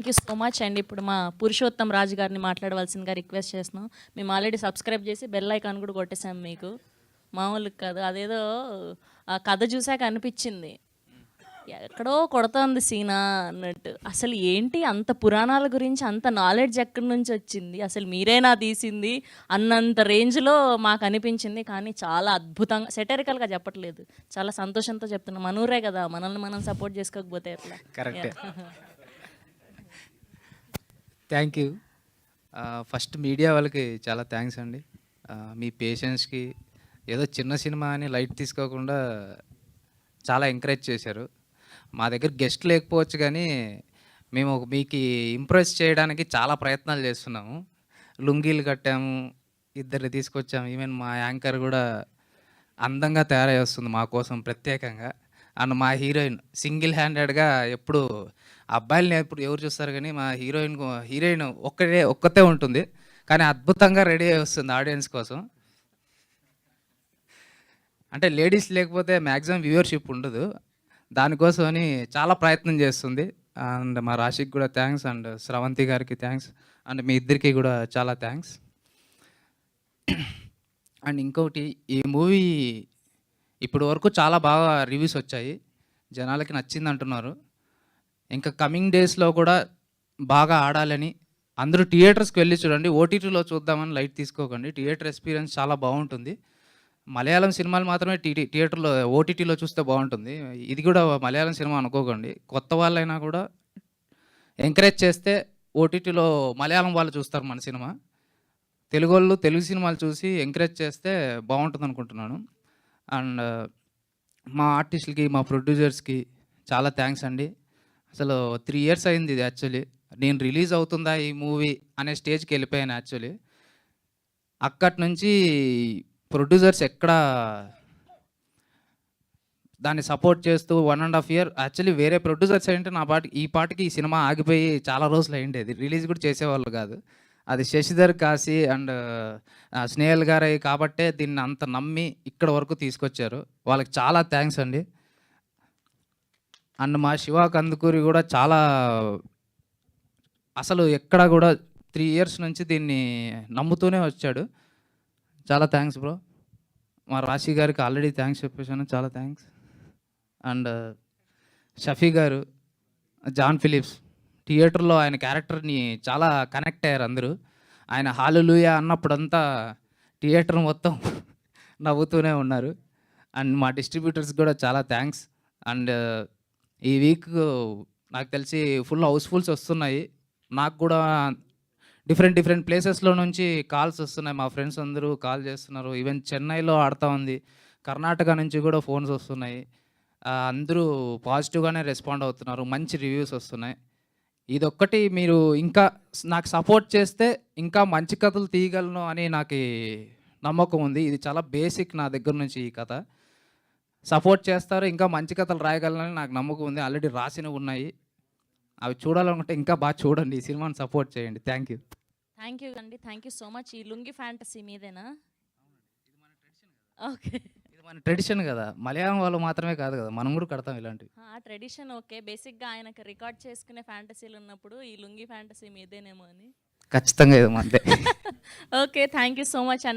Thank you so much అండి. ఇప్పుడు మా పురుషోత్తం రాజు గారిని మాట్లాడవలసిందిగా రిక్వెస్ట్ చేస్తున్నాం. మేము ఆల్రెడీ సబ్స్క్రైబ్ చేసి బెల్ ఐకాన్ కూడా కొట్టేసాం మీకు. మామూలుగా కాదు, అదేదో ఆ కథ చూసాక అనిపించింది ఎక్కడో కొడుతోంది సీనా అన్నట్టు. అసలు ఏంటి అంత పురాణాల గురించి అంత నాలెడ్జ్ ఎక్కడి నుంచి వచ్చింది, అసలు మీరేనా తీసింది అన్నంత రేంజ్లో మాకు అనిపించింది. కానీ చాలా అద్భుతంగా సెటరికల్గా చెప్పట్లేదు, చాలా సంతోషంతో చెప్తున్నాం. మనూరే కదా, మనల్ని మనం సపోర్ట్ చేసుకోకపోతే ఎట్లా. కరెక్టే. Thank you. ఫస్ట్ మీడియా వాళ్ళకి చాలా థ్యాంక్స్ అండి. మీ పేషెన్స్కి ఏదో చిన్న సినిమా అని లైట్ తీసుకోకుండా చాలా ఎంకరేజ్ చేశారు. మా దగ్గర గెస్ట్ లేకపోవచ్చు కానీ మేము మీకు ఇంప్రెస్ చేయడానికి చాలా ప్రయత్నాలు చేస్తున్నాము. లుంగీలు కట్టాము, ఇద్దరిని తీసుకొచ్చాము. ఈవెన్ మా యాంకర్ కూడా అందంగా తయారై వస్తుంది మా కోసం ప్రత్యేకంగా. అండ్ మా హీరోయిన్ సింగిల్ హ్యాండెడ్గా ఎప్పుడు అబ్బాయిలని ఎప్పుడు ఎవరు చూస్తారు కానీ మా హీరోయిన్ ఒక్కతే ఉంటుంది, కానీ అద్భుతంగా రెడీ అయి వస్తుంది ఆడియన్స్ కోసం. అంటే లేడీస్ లేకపోతే మ్యాక్సిమం వ్యూవర్షిప్ ఉండదు, దానికోసమని చాలా ప్రయత్నం చేస్తుంది. అండ్ మా రాశికి కూడా థ్యాంక్స్, అండ్ స్రవంతి గారికి థ్యాంక్స్, అండ్ మీ ఇద్దరికి కూడా చాలా థ్యాంక్స్. అండ్ ఇంకొకటి, ఈ మూవీ ఇప్పటి వరకు చాలా బాగా రివ్యూస్ వచ్చాయి, జనాలకి నచ్చింది అంటున్నారు. ఇంకా కమింగ్ డేస్లో కూడా బాగా ఆడాలని అందరూ థియేటర్స్కి వెళ్ళి చూడండి. ఓటీటీలో చూద్దామని లైట్ తీసుకోకండి, థియేటర్ ఎక్స్పీరియన్స్ చాలా బాగుంటుంది. మలయాళం సినిమాలు మాత్రమే థియేటర్లో ఓటీటీలో చూస్తే బాగుంటుంది. ఇది కూడా మలయాళం సినిమా అనుకోకండి. కొత్త వాళ్ళైనా కూడా ఎంకరేజ్ చేస్తే ఓటీటీలో మలయాళం వాళ్ళు చూస్తారు మన సినిమా. తెలుగు వాళ్ళు తెలుగు సినిమాలు చూసి ఎంకరేజ్ చేస్తే బాగుంటుంది అనుకుంటున్నాను. అండ్ మా ఆర్టిస్టులకి, మా ప్రొడ్యూసర్స్కి చాలా థ్యాంక్స్ అండి. అసలు 3 years అయింది ఇది. యాక్చువల్లీ నేను రిలీజ్ అవుతుందా ఈ మూవీ అనే స్టేజ్కి వెళ్ళిపోయాను. యాక్చువల్లీ అక్కడి నుంచి ప్రొడ్యూసర్స్ ఎక్కడ దాన్ని సపోర్ట్ చేస్తూ 1.5 year యాక్చువల్లీ వేరే ప్రొడ్యూసర్స్ ఏంటంటే ఈ పాటికి ఈ సినిమా ఆగిపోయి చాలా రోజులు అయ్యిండేది, రిలీజ్ కూడా చేసేవాళ్ళు కాదు. అది శశిధర్ కాశీ అండ్ స్నేహల్ గారు కాబట్టే దీన్ని అంత నమ్మి ఇక్కడ వరకు తీసుకొచ్చారు. వాళ్ళకి చాలా థ్యాంక్స్ అండి. అండ్ మా శివ కందుకూరి కూడా చాలా, అసలు ఎక్కడ కూడా 3 years నుంచి దీన్ని నమ్ముతూనే వచ్చాడు. చాలా థ్యాంక్స్ బ్రో. మా రాశి గారికి ఆల్రెడీ థ్యాంక్స్ చెప్పేసాను, చాలా థ్యాంక్స్. అండ్ షఫీ గారు, జాన్ ఫిలిప్స్ థియేటర్లో ఆయన క్యారెక్టర్ని చాలా కనెక్ట్ అయ్యారు అందరూ. ఆయన హల్లెలూయా అన్నప్పుడంతా థియేటర్ మొత్తం నవ్వుతూనే ఉన్నారు. అండ్ మా డిస్ట్రిబ్యూటర్స్ కూడా చాలా థ్యాంక్స్. అండ్ ఈ వీక్ నాకు తెలిసి ఫుల్ హౌస్ఫుల్స్ వస్తున్నాయి. నాకు కూడా డిఫరెంట్ ప్లేసెస్లో నుంచి కాల్స్ వస్తున్నాయి. మా ఫ్రెండ్స్ అందరూ కాల్ చేస్తున్నారు. ఈవెన్ చెన్నైలో ఆడుతూ ఉంది, కర్ణాటక నుంచి కూడా ఫోన్స్ వస్తున్నాయి. అందరూ పాజిటివ్గానే రెస్పాండ్ అవుతున్నారు, మంచి రివ్యూస్ వస్తున్నాయి. ఇదొక్కటి మీరు ఇంకా నాకు సపోర్ట్ చేస్తే ఇంకా మంచి కథలు తీయగలను అని నాకు నమ్మకం ఉంది. ఇది చాలా బేసిక్ నా దగ్గర నుంచి ఈ కథ. సపోర్ట్ చేస్తారు, ఇంకా మంచి కథలు రాయగలనని నాకు నమ్మకం ఉంది. ఆల్రెడీ రాసినవి ఉన్నాయి, అవి చూడాలనుకుంటే ఇంకా బాగా చూడండి. ఈ సినిమాని సపోర్ట్ చేయండి. థ్యాంక్ యూ అండి. Thank you so much. ఈ లుంగి ఫ్యాంటసీ మీదేనా? ఓకే, ఇది మన ట్రెడిషన్ కదా, మలయాళం వాళ్ళు మాత్రమే కాదు కదా, మనం కూడా కడతాం ఇలాంటివి. ఆ ట్రెడిషన్ ఓకే. బేసిక్గా ఆయనకు రికార్డ్ చేసుకునే ఫ్యాంటసీలు ఉన్నప్పుడు ఈ లుంగి ఫ్యాంటసీ మీదేనేమో అని. ఖచ్చితంగా ఇది మందే. Okay, thank you so much అన్న.